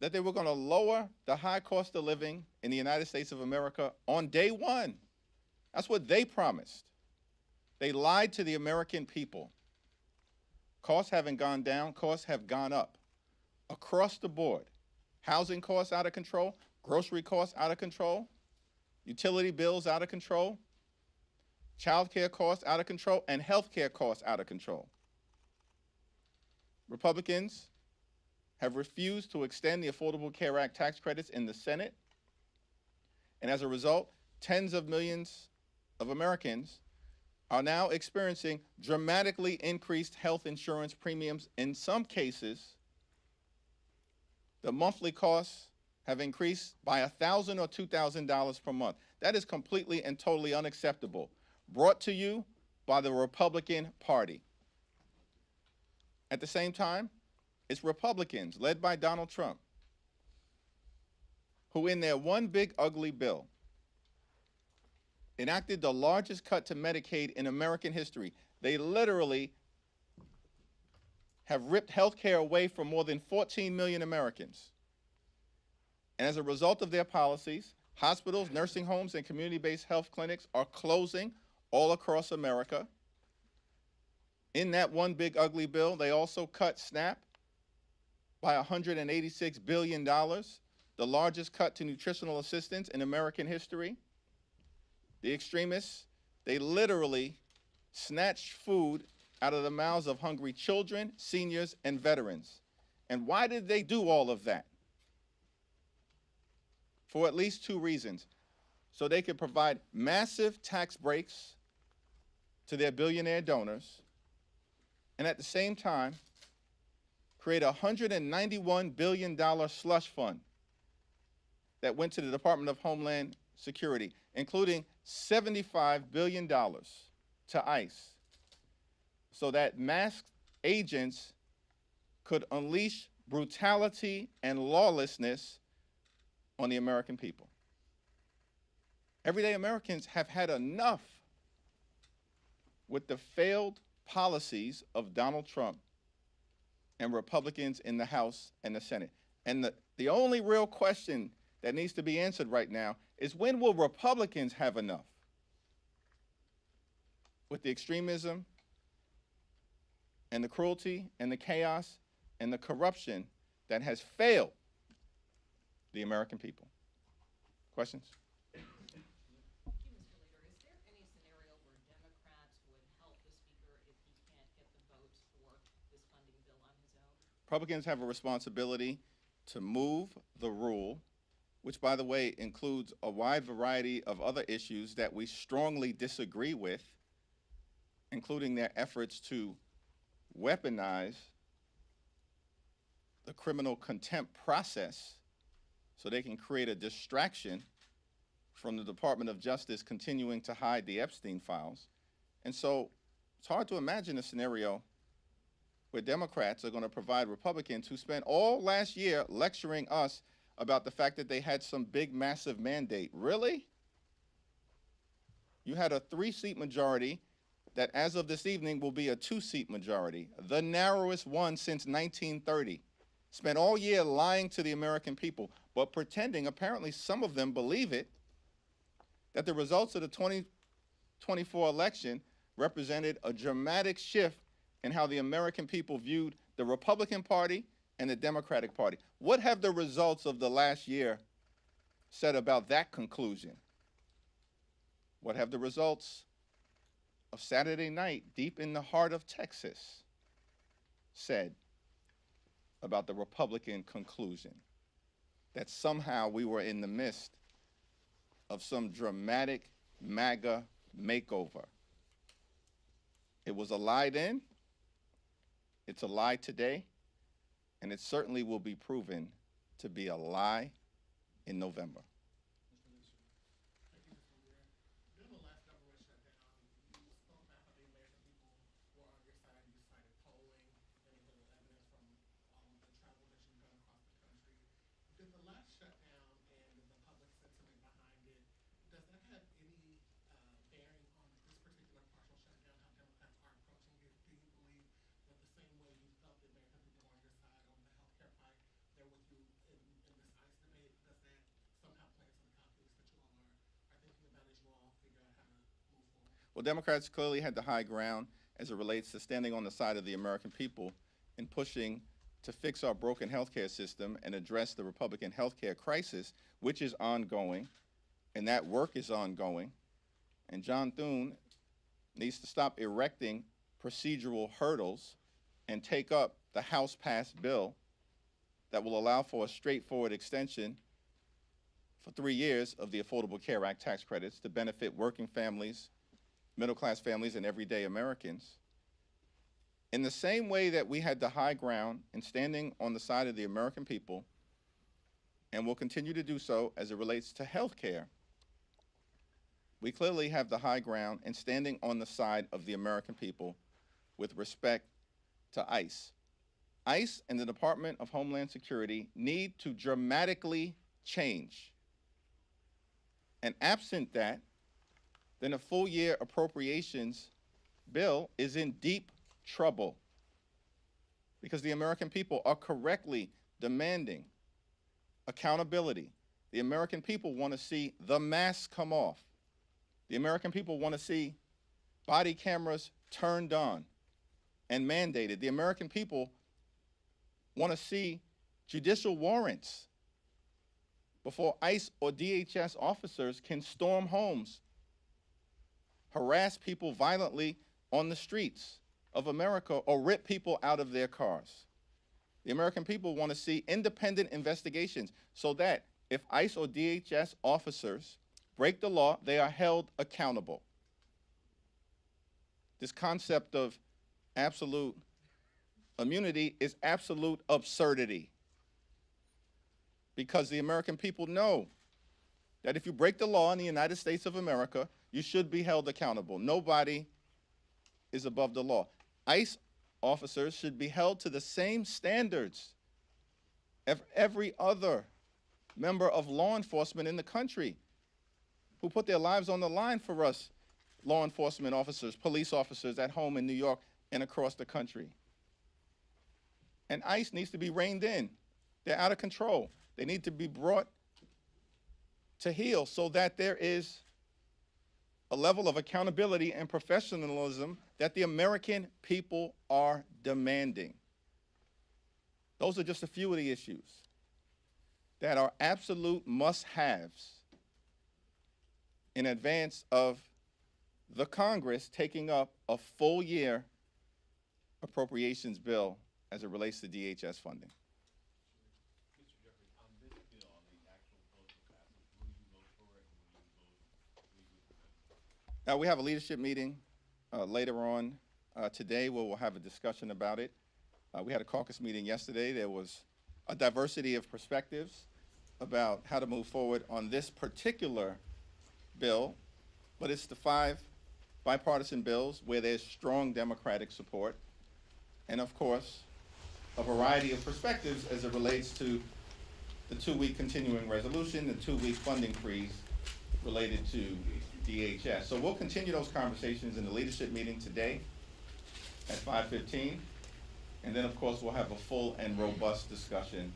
that they were going to lower the high cost of living in the United States of America on day one. That's what they promised. They lied to the American people. Costs haven't gone down, costs have gone up across the board. Housing costs out of control, grocery costs out of control, utility bills out of control, child care costs out of control, and health care costs out of control. Republicans have refused to extend the Affordable Care Act tax credits in the Senate, and as a result, tens of millions of Americans are now experiencing dramatically increased health insurance premiums. In some cases, the monthly costs have increased by $1,000 or $2,000 per month. That is completely and totally unacceptable. Brought to you by the Republican Party. At the same time, it's Republicans, led by Donald Trump, who in their one big ugly bill enacted the largest cut to Medicaid in American history. They literally have ripped health care away from more than 14 million Americans. And as a result of their policies, hospitals, nursing homes, and community-based health clinics are closing all across America. In that one big ugly bill, they also cut SNAP by $186 billion, the largest cut to nutritional assistance in American history. The extremists, they literally snatched food out of the mouths of hungry children, seniors, and veterans. And why did they do all of that? For at least two reasons. So they could provide massive tax breaks to their billionaire donors, and at the same time, create a $191 billion slush fund that went to the Department of Homeland Security, including $75 billion to ICE, so that masked agents could unleash brutality and lawlessness on the American people. Everyday Americans have had enough with the failed policies of Donald Trump and Republicans in the House and the Senate. And the only real question that needs to be answered right now is, when will Republicans have enough with the extremism and the cruelty and the chaos and the corruption that has failed the American people? Questions? Thank you, Mr. Leader. Is there any scenario where Democrats would help the Speaker if he can't get the votes for this funding bill on his own? Republicans have a responsibility to move the rule, which, by the way, includes a wide variety of other issues that we strongly disagree with, including their efforts to weaponize the criminal contempt process so they can create a distraction from the Department of Justice continuing to hide the Epstein files. And so it's hard to imagine a scenario where Democrats are going to provide Republicans who spent all last year lecturing us about the fact that they had some big, massive mandate. Really? You had a 3-seat majority that, as of this evening, will be a 2-seat majority, the narrowest one since 1930. Spent all year lying to the American people, but pretending, apparently some of them believe it, that the results of the 2024 election represented a dramatic shift in how the American people viewed the Republican Party and the Democratic Party. What have the results of the last year said about that conclusion? What have the results of Saturday night, deep in the heart of Texas, said about the Republican conclusion? That somehow we were in the midst of some dramatic MAGA makeover. It was a lie then, it's a lie today, and it certainly will be proven to be a lie in November. During the last government shutdown, you spoke about how the American people were on your side. You cited polling and the evidence from all of the travel that you've done across the country. Did the last shutdown and the public sentiment behind it, does that have any bearing on this particular partial shutdown, how Democrats are approaching it? Do you believe that the same way you felt the American people were on your side on the health care fight, they're with you in Well, Democrats clearly had the high ground as it relates to standing on the side of the American people and pushing to fix our broken healthcare system and address the Republican healthcare crisis, which is ongoing, and that work is ongoing. And John Thune needs to stop erecting procedural hurdles and take up the House-passed bill that will allow for a straightforward extension for 3 years of the Affordable Care Act tax credits to benefit working families, middle-class families, and everyday Americans. In the same way that we had the high ground in standing on the side of the American people, and will continue to do so as it relates to health care, we clearly have the high ground in standing on the side of the American people with respect to ICE. ICE and the Department of Homeland Security need to dramatically change. And absent that, then a full-year appropriations bill is in deep trouble because the American people are correctly demanding accountability. The American people want to see the mask come off. The American people want to see body cameras turned on and mandated. The American people want to see judicial warrants before ICE or DHS officers can storm homes, harass people violently on the streets of America, or rip people out of their cars. The American people want to see independent investigations so that if ICE or DHS officers break the law, they are held accountable. This concept of absolute immunity is absolute absurdity, because the American people know that if you break the law in the United States of America, you should be held accountable. Nobody is above the law. ICE officers should be held to the same standards as every other member of law enforcement in the country who put their lives on the line for us, law enforcement officers, police officers at home in New York and across the country. And ICE needs to be reined in. They're out of control. They need to be brought to heel so that there is a level of accountability and professionalism that the American people are demanding. Those are just a few of the issues that are absolute must-haves in advance of the Congress taking up a full-year appropriations bill as it relates to DHS funding. Mr. Jeffries, on this bill, on the actual vote for passage, will you vote for it, or will you vote? Now, we have a leadership meeting later on today where we'll have a discussion about it. We had a caucus meeting yesterday. There was a diversity of perspectives about how to move forward on this particular bill, but it's the 5 bipartisan bills where there's strong Democratic support, and of course, a variety of perspectives as it relates to the 2-week continuing resolution, the 2-week funding freeze related to DHS. So we'll continue those conversations in the leadership meeting today at 5:15, and then of course we'll have a full and robust discussion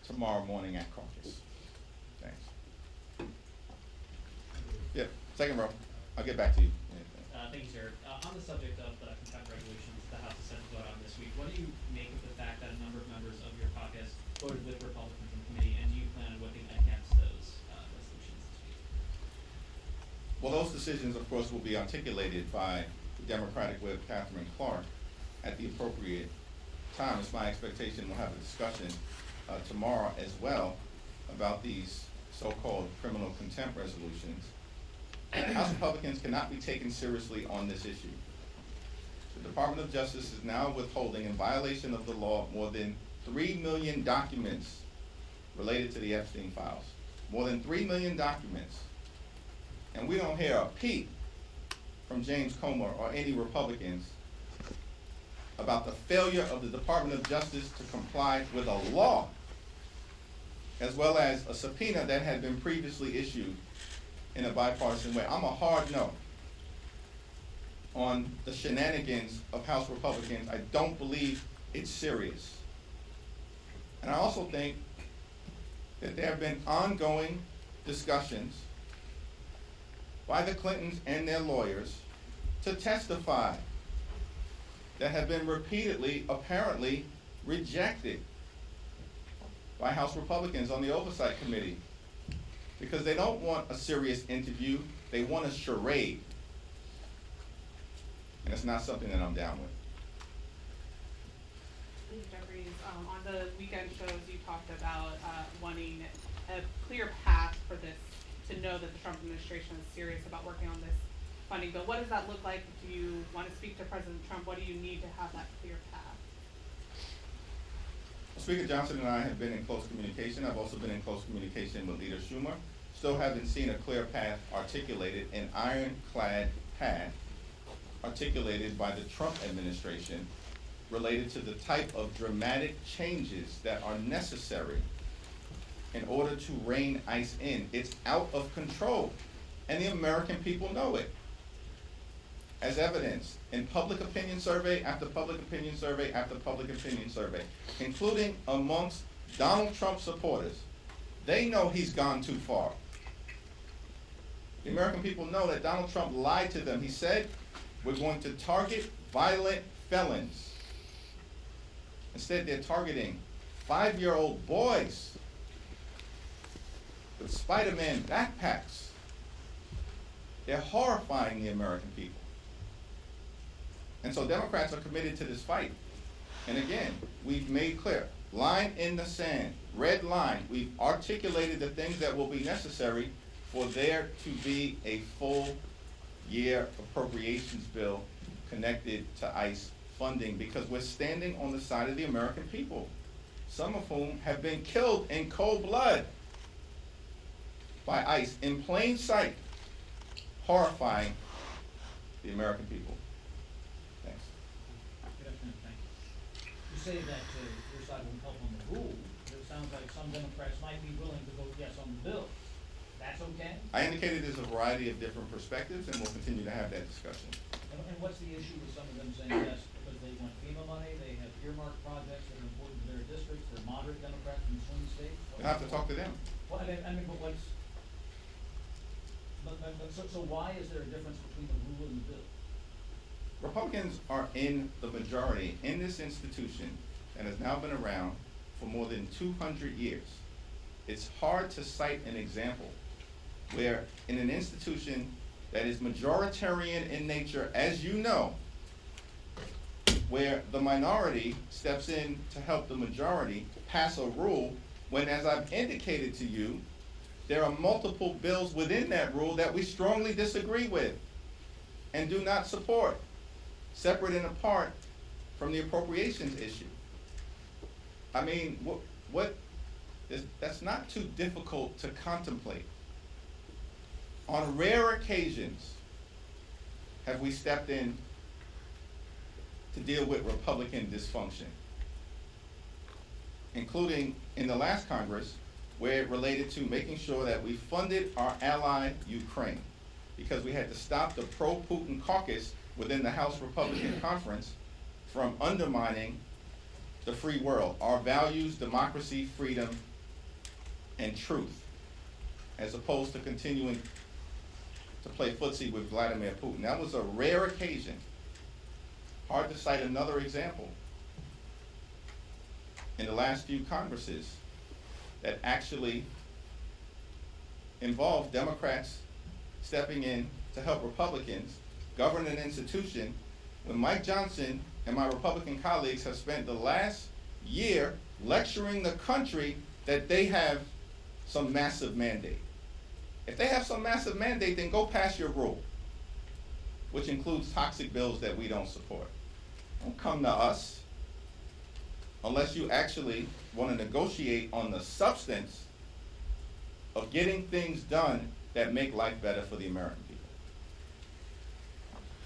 tomorrow morning at caucus. Thanks. Yeah, second row. I'll get back to you. Thank you, sir. On the subject of the contempt resolutions the House is set to vote on this week, what do you make of the fact that a number of members of your caucus voted with Republicans in committee, and do you plan on voting against those resolutions this week? Well, those decisions, of course, will be articulated by the Democratic Whip, Catherine Clark, at the appropriate time. It's my expectation we'll have a discussion tomorrow as well about these so-called criminal contempt resolutions. House Republicans cannot be taken seriously on this issue. The Department of Justice is now withholding, in violation of the law, more than 3 million documents related to the Epstein files. More than 3 million documents. And we don't hear a peep from James Comer or any Republicans about the failure of the Department of Justice to comply with a law, as well as a subpoena that had been previously issued in a bipartisan way. I'm a hard no on the shenanigans of House Republicans. I don't believe it's serious. And I also think that there have been ongoing discussions by the Clintons and their lawyers to testify that have been repeatedly, apparently, rejected by House Republicans on the Oversight Committee because they don't want a serious interview, they want a charade. And it's not something that I'm down with. Mr. Jeffries, on the weekend shows, you talked about wanting a clear path for this, to know that the Trump administration is serious about working on this funding bill. What does that look like? Do you want to speak to President Trump? What do you need to have that clear path? Speaker Johnson and I have been in close communication. I've also been in close communication with Leader Schumer. Still haven't seen a clear path articulated, an ironclad path articulated by the Trump administration related to the type of dramatic changes that are necessary in order to rein ICE in. It's out of control, and the American people know it. As evidenced in public opinion survey after public opinion survey after public opinion survey, including amongst Donald Trump supporters. They know he's gone too far. The American people know that Donald Trump lied to them. He said, we're going to target violent felons. Instead, they're targeting 5-year-old boys with Spider-Man backpacks. They're horrifying the American people. And so Democrats are committed to this fight. And again, we've made clear, line in the sand, red line. We've articulated the things that will be necessary for there to be a full year appropriations bill connected to ICE funding, because we're standing on the side of the American people, some of whom have been killed in cold blood by ICE in plain sight, horrifying the American people. Thanks. Good afternoon, thank you. You say that your side won't help on the rule, but it sounds like some Democrats might be willing to vote yes on the bill. That's okay? I indicated there's a variety of different perspectives, and we'll continue to have that discussion. And what's the issue with some of them saying yes because they want FEMA money, they have earmarked projects that are important to their districts, they're moderate Democrats from swing states? You'll have to talk to them. Well, but what's, so why is there a difference between the rule and the bill? Republicans are in the majority in this institution that has now been around for more than 200 years. It's hard to cite an example where in an institution that is majoritarian in nature, as you know, where the minority steps in to help the majority pass a rule, when, as I've indicated to you, there are multiple bills within that rule that we strongly disagree with and do not support, separate and apart from the appropriations issue. I mean, that's not too difficult to contemplate. On rare occasions have we stepped in to deal with Republican dysfunction, including in the last Congress, where it related to making sure that we funded our ally Ukraine, because we had to stop the pro-Putin caucus within the House Republican Conference from undermining the free world, our values, democracy, freedom, and truth, as opposed to continuing to play footsie with Vladimir Putin. That was a rare occasion. Hard to cite another example in the last few Congresses that actually involved Democrats stepping in to help Republicans govern an institution when Mike Johnson and my Republican colleagues have spent the last year lecturing the country that they have some massive mandate. If they have some massive mandate, then go pass your rule, which includes toxic bills that we don't support. Don't come to us unless you actually want to negotiate on the substance of getting things done that make life better for the American people.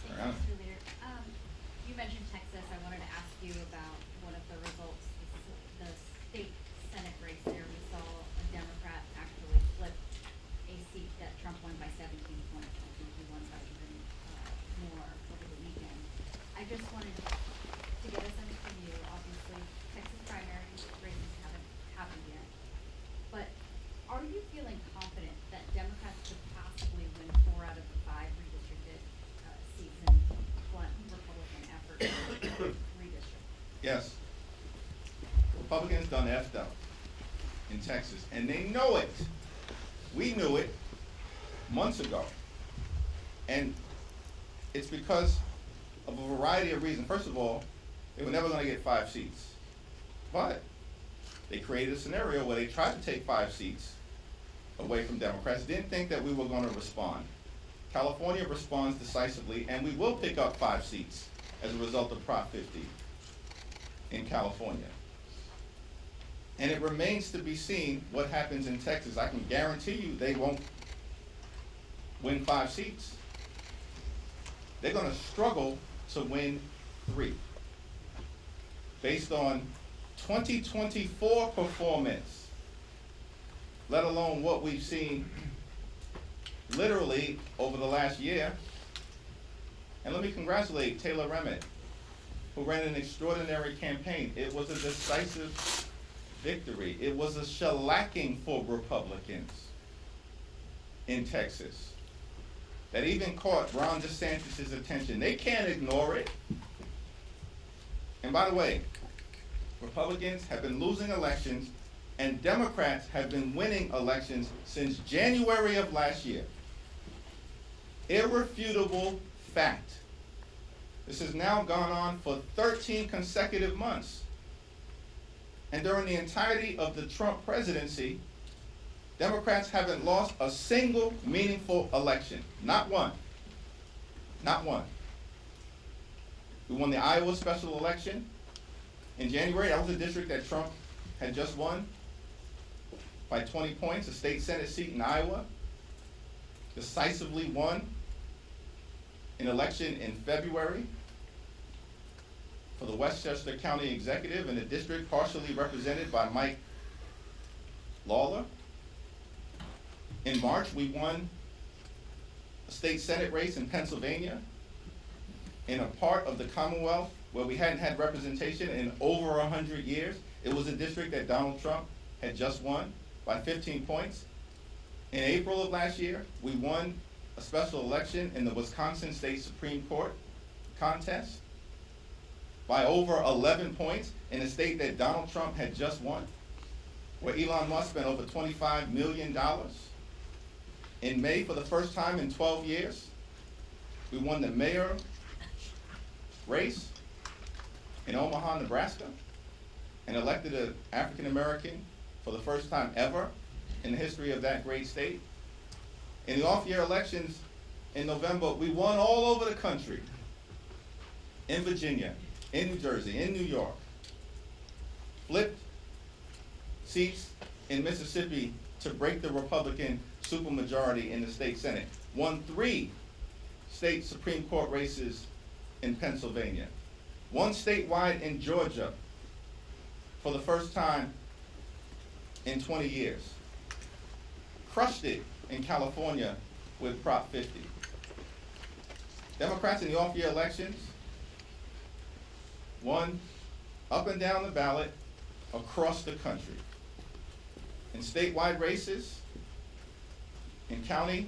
Thank you, Mr. Leader. You mentioned Texas. I wanted to ask you about one of the results, the state Senate race there. We saw a Democrat actually flip a seat that Trump won by 17 points. I think he won by even more over the weekend. I just wanted to get a sense from you. Obviously, Texas primary races haven't happened yet. But are you feeling confident that Democrats could possibly win 4 out of the 5 redistricted seats in in Texas, and they know it. We knew it months ago. And it's because of a variety of reasons. First of all, they were never going to get 5 seats. But they created a scenario where they tried to take 5 seats away from Democrats, didn't think that we were going to respond. California responds decisively, and we will pick up 5 seats as a result of Prop 50 in California. And it remains to be seen what happens in Texas. I can guarantee you they won't win 5 seats. They're going to struggle to win 3 based on 2024 performance, let alone what we've seen literally over the last year. And let me congratulate Taylor Remmett, who ran an extraordinary campaign. It was a decisive victory. It was a shellacking for Republicans in Texas that even caught Ron DeSantis' attention. They can't ignore it. And by the way, Republicans have been losing elections and Democrats have been winning elections since January of last year. Irrefutable fact. This has now gone on for 13 consecutive months. And during the entirety of the Trump presidency, Democrats haven't lost a single meaningful election. Not one. Not one. We won the Iowa special election in January. That was a district that Trump had just won by 20 points, a state Senate seat in Iowa. Decisively won an election in February for the Westchester County Executive in a district partially represented by Mike Lawler. In March, we won a state Senate race in Pennsylvania in a part of the Commonwealth where we hadn't had representation in over 100 years. It was a district that Donald Trump had just won by 15 points. In April of last year, we won a special election in the Wisconsin State Supreme Court contest by over 11 points in a state that Donald Trump had just won, where Elon Musk spent over $25 million. In May, for the first time in 12 years, we won the mayor race in Omaha, Nebraska, and elected an African American for the first time ever in the history of that great state. In the off-year elections in November, we won all over the country, in Virginia, in New Jersey, in New York, flipped seats in Mississippi to break the Republican supermajority in the state Senate, won 3 state Supreme Court races in Pennsylvania, won statewide in Georgia for the first time in 20 years, crushed it in California with Prop 50. Democrats in the off-year elections won up and down the ballot across the country. In statewide races, in county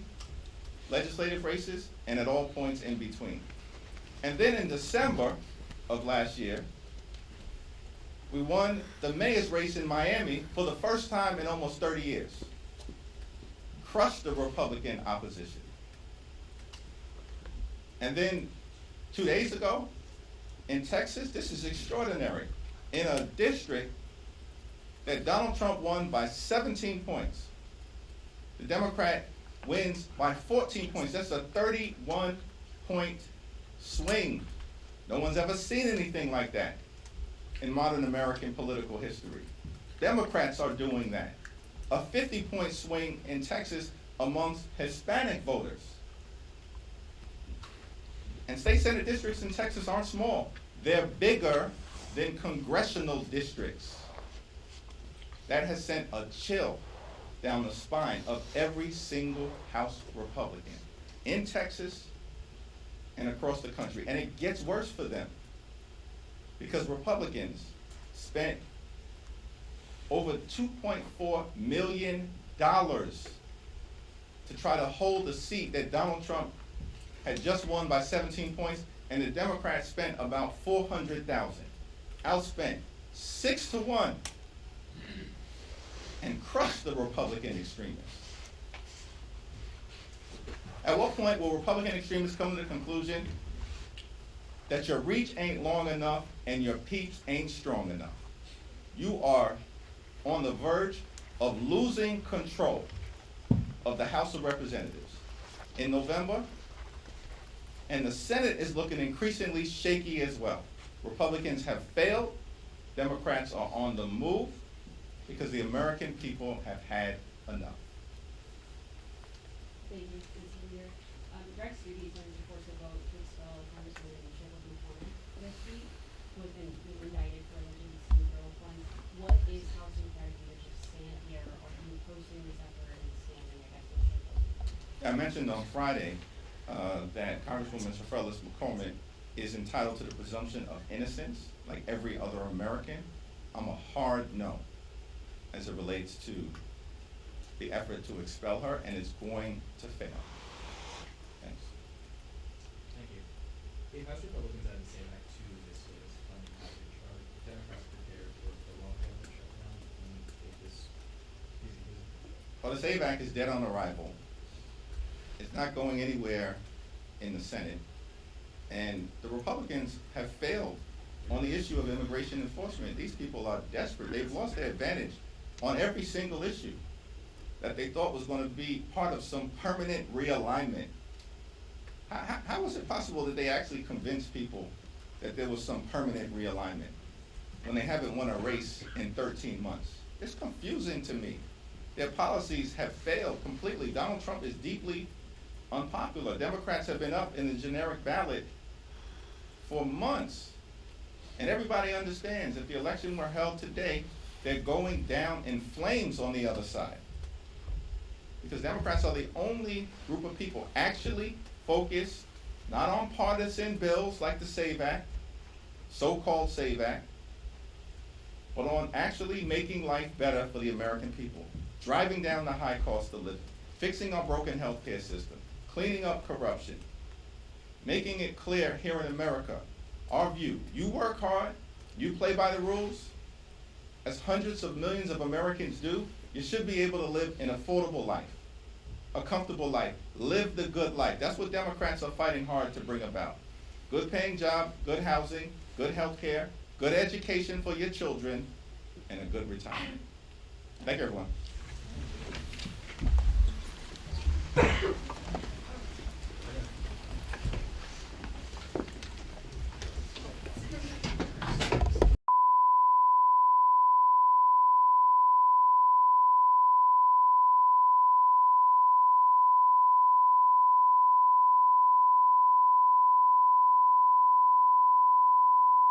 legislative races, and at all points in between. And then in December of last year, we won the mayor's race in Miami for the first time in almost 30 years. Crushed the Republican opposition. And then 2 days ago, in Texas, this is extraordinary. In a district that Donald Trump won by 17 points, the Democrat wins by 14 points. That's a 31-point swing. No one's ever seen anything like that in modern American political history. Democrats are doing that. A 50-point swing in Texas amongst Hispanic voters. And state Senate districts in Texas aren't small. They're bigger than congressional districts. That has sent a chill down the spine of every single House Republican in Texas and across the country. And it gets worse for them because Republicans spent over $2.4 million to try to hold the seat that Donald Trump had just won by 17 points, and the Democrats spent about $400,000, outspent 6-1, and crush the Republican extremists. At what point will Republican extremists come to the conclusion that your reach ain't long enough and your peeps ain't strong enough? You are on the verge of losing control of the House of Representatives in November, and the Senate is looking increasingly shaky as well. Republicans have failed, Democrats are on the move, because the American people have had enough. Thank you, Mr. Leader. Rex Reedy is going to force a vote to expel Congressman Sheldon Horn this week, who has been indicted for allegedly stealing federal funds. What is House Democratic leadership's stand here? Are you opposing this effort and standing against this? I mentioned on Friday that Congresswoman Shaffelis McCormick is entitled to the presumption of innocence, like every other American. I'm a hard no as it relates to the effort to expel her, and it's going to fail. Thanks. Thank you. Dave, House Republicans added SAVAC to this latest funding package. Are Democrats prepared for the long-term shutdown if this easy business? Well, the SAVAC is dead on arrival. It's not going anywhere in the Senate. And the Republicans have failed on the issue of immigration enforcement. These people are desperate. They've lost their advantage on every single issue that they thought was going to be part of some permanent realignment. How is it possible that they actually convinced people that there was some permanent realignment when they haven't won a race in 13 months? It's confusing to me. Their policies have failed completely. Donald Trump is deeply unpopular. Democrats have been up in the generic ballot for months. And everybody understands if the election were held today, they're going down in flames on the other side. Because Democrats are the only group of people actually focused not on partisan bills like the SAVE Act, so-called SAVE Act, but on actually making life better for the American people, driving down the high cost of living, fixing our broken healthcare system, cleaning up corruption, making it clear here in America, our view, you work hard, you play by the rules, as hundreds of millions of Americans do, you should be able to live an affordable life, a comfortable life, live the good life. That's what Democrats are fighting hard to bring about. Good paying job, good housing, good health care, good education for your children, and a good retirement. Thank you, everyone.